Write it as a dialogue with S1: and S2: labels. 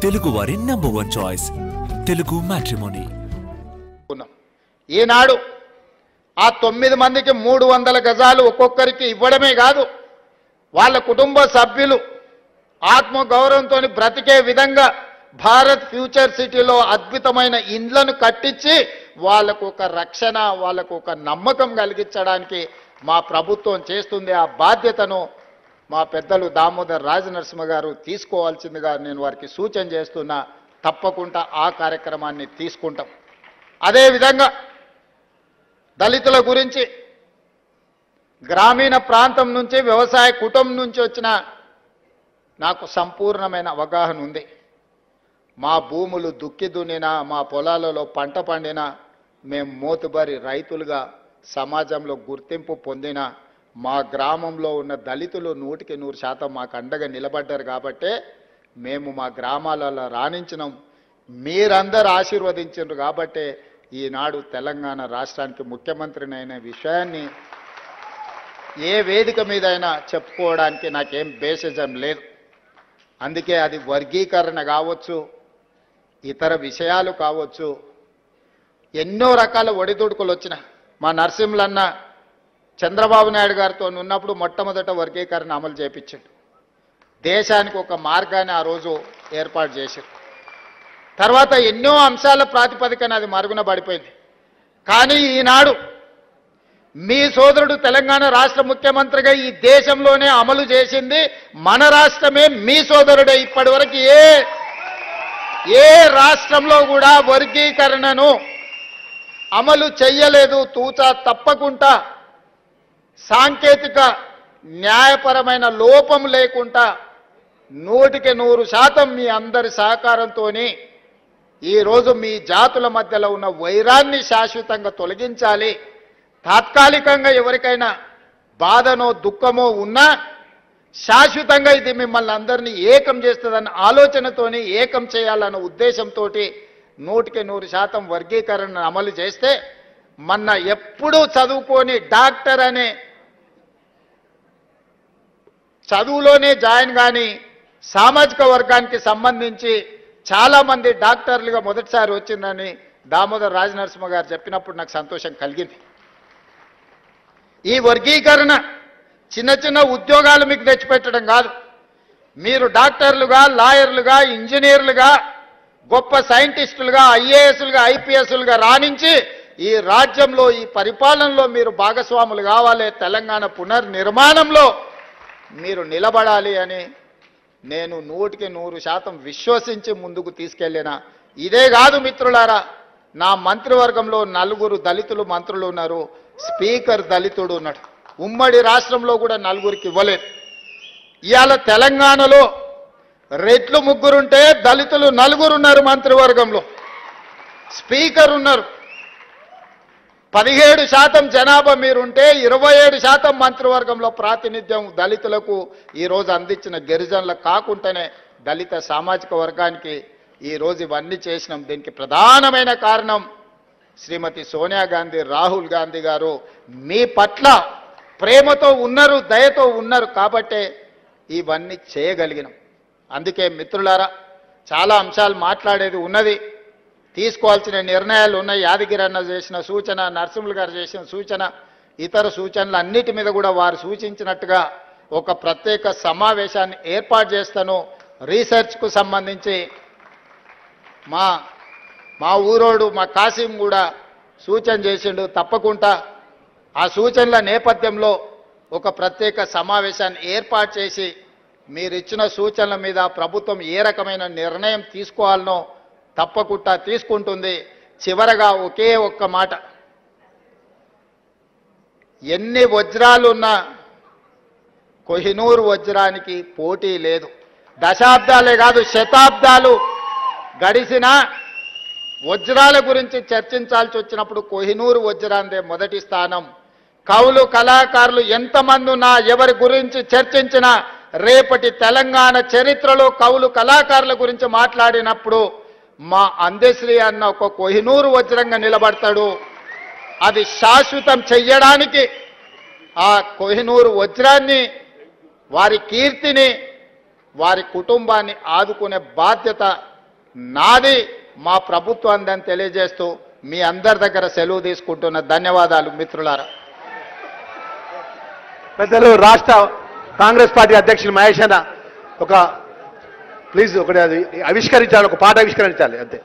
S1: తెలుగు వారి #1 choice Telugu matrimony.
S2: ఈనాడు ఆ 9 మందికి 300 గజాలు ఒక్కొక్కరికి ఇవ్వడమే కాదు, వాళ్ళ కుటుంబ సభ్యులు ఆత్మగౌరవంతో బ్రతికే విధంగా భారత్ ఫ్యూచర్ సిటీలో అద్భుతమైన ఇండ్లను కట్టించి వాళ్ళకు ఒక రక్షణ, వాళ్ళకు ఒక నమ్మకం కలిగించడానికి మా ప్రభుత్వం చేస్తుంది. ఆ బాధ్యతను మా పెద్దలు దామోదర్ రాజనరసింహ గారు తీసుకోవాల్సిందిగా నేను వారికి సూచన చేస్తున్నా. తప్పకుండా ఆ కార్యక్రమాన్ని తీసుకుంటాం. అదేవిధంగా దళితుల గురించి గ్రామీణ ప్రాంతం నుంచి, వ్యవసాయ కుటుంబం నుంచి వచ్చిన నాకు సంపూర్ణమైన అవగాహన ఉంది. మా భూములు దుక్కి దున్నినా, మా పొలాలలో పంట పండినా, మేము మోతుబరి రైతులుగా సమాజంలో గుర్తింపు పొందిన మా గ్రామంలో ఉన్న దళితులు 100% మాకు అండగా నిలబడ్డారు. కాబట్టే మేము మా గ్రామాలలో రాణించినాం. మీరందరూ ఆశీర్వదించారు కాబట్టే ఈనాడు తెలంగాణ రాష్ట్రానికి ముఖ్యమంత్రినైన విషయాన్ని ఏ వేదిక మీదైనా చెప్పుకోవడానికి నాకేం బేసిజం లేదు. అందుకే అది వర్గీకరణ కావచ్చు, ఇతర విషయాలు కావచ్చు, ఎన్నో రకాల ఒడిదుడుకులు వచ్చిన మా నరసింహులన్న చంద్రబాబు నాయుడు గారితో ఉన్నప్పుడు మొట్టమొదట వర్గీకరణ అమలు చేయించాడు. దేశానికి ఒక మార్గాన్ని ఆ రోజు ఏర్పాటు చేశారు. తర్వాత ఎన్నో అంశాల ప్రాతిపదికన అది మరుగున పడిపోయింది. కానీ ఈనాడు మీ సోదరుడు తెలంగాణ రాష్ట్ర ముఖ్యమంత్రిగా ఈ దేశంలోనే అమలు చేసింది మన రాష్ట్రమే. మీ సోదరుడే. ఇప్పటి వరకు ఏ రాష్ట్రంలో కూడా వర్గీకరణను అమలు చెయ్యలేదు. తూచా తప్పకుండా సాంకేతిక న్యాయపరమైన లోపం లేకుండా 100% మీ అందరి సహకారంతో ఈరోజు మీ జాతుల మధ్యలో ఉన్న వైరాన్ని శాశ్వతంగా తొలగించాలి. తాత్కాలికంగా ఎవరికైనా బాధనో దుఃఖమో ఉన్నా శాశ్వతంగా ఇది మిమ్మల్ని అందరినీ ఏకం చేస్తుందన్న ఆలోచనతోని ఏకం చేయాలన్న ఉద్దేశంతో 100% వర్గీకరణ అమలు చేస్తే మొన్న ఎప్పుడూ చదువుకొని డాక్టర్ అనే చదువులోనే జాయిన్ కానీ సామాజిక వర్గానికి సంబంధించి చాలామంది డాక్టర్లుగా మొదటిసారి వచ్చిందని దామోదర్ రాజనరసింహ గారు చెప్పినప్పుడు నాకు సంతోషం కలిగింది. ఈ వర్గీకరణ చిన్న చిన్న ఉద్యోగాలు మీకు తెచ్చిపెట్టడం కాదు. మీరు డాక్టర్లుగా, లాయర్లుగా, ఇంజనీర్లుగా, గొప్ప సైంటిస్టులుగా, ఐఏఎస్లుగా, ఐపీఎస్లుగా రాణించి ఈ రాజ్యంలో, ఈ పరిపాలనలో మీరు భాగస్వాములు కావాలి. తెలంగాణ పునర్నిర్మాణంలో మీరు నిలబడాలి అని నేను 100% విశ్వసించి ముందుకు తీసుకెళ్ళిన. ఇదే కాదు మిత్రులారా, నా మంత్రివర్గంలో 4 దళితులు మంత్రులు ఉన్నారు. స్పీకర్ దళితుడు ఉన్నాడు. ఉమ్మడి రాష్ట్రంలో కూడా 4కి ఇవ్వలేదు. ఇవాళ తెలంగాణలో రెట్లు 3 ఉంటే దళితులు 4 ఉన్నారు మంత్రివర్గంలో. స్పీకర్ ఉన్నారు. 17% జనాభా మీరుంటే 27% మంత్రివర్గంలో ప్రాతినిధ్యం దళితులకు ఈరోజు అందించిన గిరిజనులకు కాకుండానే దళిత సామాజిక వర్గానికి ఈరోజు ఇవన్నీ చేసినాం. దీనికి ప్రధానమైన కారణం శ్రీమతి సోనియా గాంధీ, రాహుల్ గాంధీ గారు మీ పట్ల ప్రేమతో ఉన్నారు, దయతో ఉన్నారు కాబట్టే ఇవన్నీ చేయగలిగినాం. అందుకే మిత్రులారా, చాలా అంశాలు మాట్లాడేది ఉన్నది, తీసుకోవాల్సిన నిర్ణయాలు ఉన్నాయి. యాదగిరి అన్న చేసిన సూచన, నరసింహులు గారు చేసిన సూచన, ఇతర సూచనలు అన్నిటి మీద కూడా వారు సూచించినట్టుగా ఒక ప్రత్యేక సమావేశాన్ని ఏర్పాటు చేస్తాను. రీసెర్చ్కు సంబంధించి మా ఊరోడు మా కాసిం కూడా సూచన చేసిండు. తప్పకుండా ఆ సూచనల నేపథ్యంలో ఒక ప్రత్యేక సమావేశాన్ని ఏర్పాటు చేసి మీరిచ్చిన సూచనల మీద ప్రభుత్వం ఏ రకమైన నిర్ణయం తీసుకోవాలనో తప్పకుండా తీసుకుంటుంది. చివరగా ఒకే ఒక్క మాట, ఎన్ని వజ్రాలున్నా కోహినూర్ వజ్రానికి పోటీ లేదు. దశాబ్దాలే కాదు, శతాబ్దాలు గడిచిన వజ్రాల గురించి చర్చించాల్సి వచ్చినప్పుడు కోహినూర్ వజ్రాందే మొదటి స్థానం. కవులు, కళాకారులు ఎంతమంది ఉన్నా, ఎవరి గురించి చర్చించినా, రేపటి తెలంగాణ చరిత్రలో కవులు, కళాకారుల గురించి మాట్లాడినప్పుడు మా అందశ్రీ అన్న ఒక కోహినూరు వజ్రంగా నిలబడతాడు. అది శాశ్వతం చెయ్యడానికి ఆ కోహినూరు వజ్రాన్ని, వారి కీర్తిని, వారి కుటుంబాన్ని ఆదుకునే బాధ్యత నాది మా ప్రభుత్వం అని తెలియజేస్తూ మీ అందరి దగ్గర సెలవు తీసుకుంటున్న ధన్యవాదాలు మిత్రులారా.
S3: పెద్దలు రాష్ట్ర కాంగ్రెస్ పార్టీ అధ్యక్షులు మహేష్ అన్న ప్లీజ్ ఒకటి అది ఆవిష్కరించాలి, ఒక పాట ఆవిష్కరించాలి అంతే.